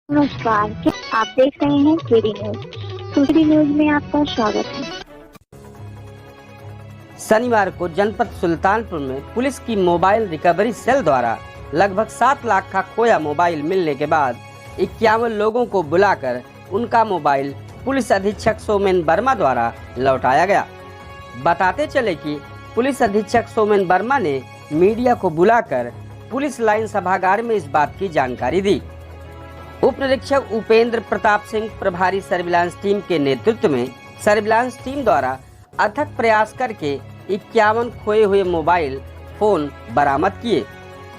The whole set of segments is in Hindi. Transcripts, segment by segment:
नमस्कार, आप देख रहे हैं केडी न्यूज। केडी न्यूज में आपका स्वागत है। शनिवार को जनपद सुल्तानपुर में पुलिस की मोबाइल रिकवरी सेल द्वारा लगभग 7 लाख का खोया मोबाइल मिलने के बाद 51 लोगों को बुलाकर उनका मोबाइल पुलिस अधीक्षक सोमेन वर्मा द्वारा लौटाया गया। बताते चले कि पुलिस अधीक्षक सोमेन वर्मा ने मीडिया को बुलाकर पुलिस लाइन सभागार में इस बात की जानकारी दी। उप निरीक्षक उपेंद्र प्रताप सिंह प्रभारी सर्विलांस टीम के नेतृत्व में सर्विलांस टीम द्वारा अथक प्रयास करके 51 खोए हुए मोबाइल फोन बरामद किए।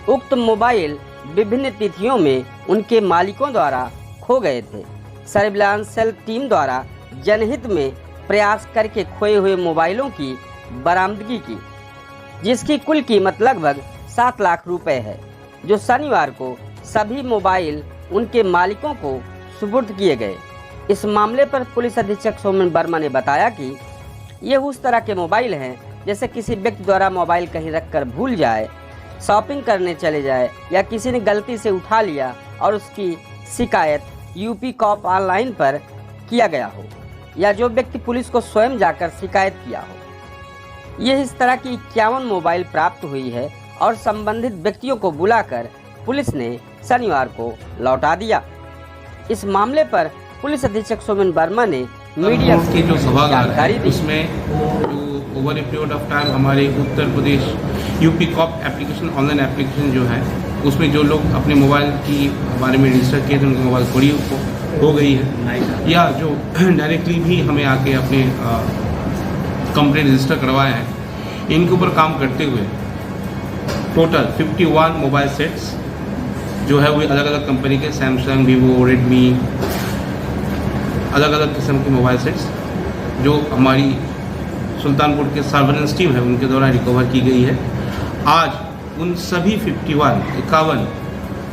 उक्त मोबाइल विभिन्न तिथियों में उनके मालिकों द्वारा खो गए थे। सर्विलांस सेल टीम द्वारा जनहित में प्रयास करके खोए हुए मोबाइलों की बरामदगी की, जिसकी कुल कीमत लगभग 7 लाख रुपए है, जो शनिवार को सभी मोबाइल उनके मालिकों को सुपुर्द किए गए। इस मामले पर पुलिस अधीक्षक सोमेन वर्मा ने बताया कि ये उस तरह के मोबाइल हैं जैसे किसी व्यक्ति द्वारा मोबाइल कहीं रखकर भूल जाए, शॉपिंग करने चले जाए या किसी ने गलती से उठा लिया और उसकी शिकायत यूपी कॉप ऑनलाइन पर किया गया हो, या जो व्यक्ति पुलिस को स्वयं जाकर शिकायत किया हो। ये इस तरह की 51 मोबाइल प्राप्त हुई है और संबंधित व्यक्तियों को बुलाकर पुलिस ने शनिवार को लौटा दिया। इस मामले पर पुलिस अधीक्षक सोमेन वर्मा ने मीडिया की जो जानकारी दी। उसमें जो over a period of time हमारे Uttar Pradesh UP cop application online application जो है, उसमें जो लोग अपने मोबाइल की बारे में रजिस्टर किए थे उनकी मोबाइल चोरी हो गई है, या जो डायरेक्टली भी हमें आके अपने कंप्लेंट रजिस्टर करवाए हैं, इनके ऊपर काम करते हुए टोटल 51 मोबाइल सेट्स जो है वो अलग अलग कंपनी के सैमसंग, वीवो, रेडमी, अलग अलग किस्म के मोबाइल सेट्स जो हमारी सुल्तानपुर के सर्विलांस टीम है उनके द्वारा रिकवर की गई है। आज उन सभी 51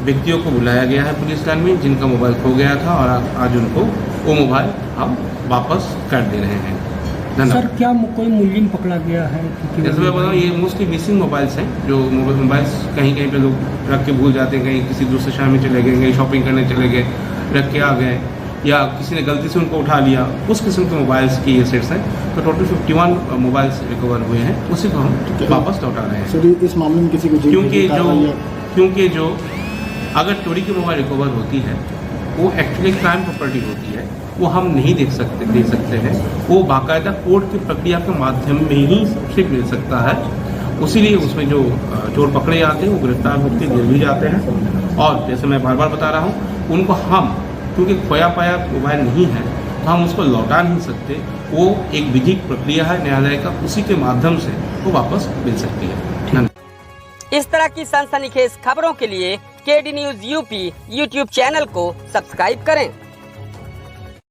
व्यक्तियों को बुलाया गया है पुलिस लाइन में जिनका मोबाइल खो गया था, और आज उनको वो मोबाइल हम वापस कर दे रहे हैं। सर, क्या कोई मूल्य पकड़ा गया है? जैसे मैं बताऊँ, ये मोस्टली मिसिंग मोबाइल्स हैं, जो मोबाइल्स कहीं कहीं पे लोग रख के भूल जाते हैं, कहीं किसी दूसरे शहर में चले गए, कहीं शॉपिंग करने चले गए, रख के आ गए, या किसी ने गलती से उनको उठा लिया, उस किस्म के मोबाइल्स की ये सेट्स हैं। तो टोटल 51 मोबाइल्स रिकवर हुए हैं, उसी को हम वापस लौटा रहे हैं। सर, इस मामले में किसी को क्योंकि जो अगर चोरी की मोबाइल रिकवर होती है वो एक्चुअली क्राइम प्रॉपर्टी होती है, वो हम नहीं दे सकते हैं, वो बाकायदा कोर्ट की प्रक्रिया के माध्यम में ही से मिल सकता है। उसीलिए उसमें जो चोर पकड़े जाते हैं वो गिरफ्तार होकर जेल भी जाते हैं, और जैसे मैं बार बार बता रहा हूँ, उनको हम क्योंकि खोया पाया मोबाइल नहीं है तो हम उसको लौटा नहीं सकते, वो एक विधिक प्रक्रिया है न्यायालय का, उसी के माध्यम से वो वापस मिल सकती है। इस तरह की सनसनीखेज खबरों के लिए KD news UP YouTube channel को सब्सक्राइब करें।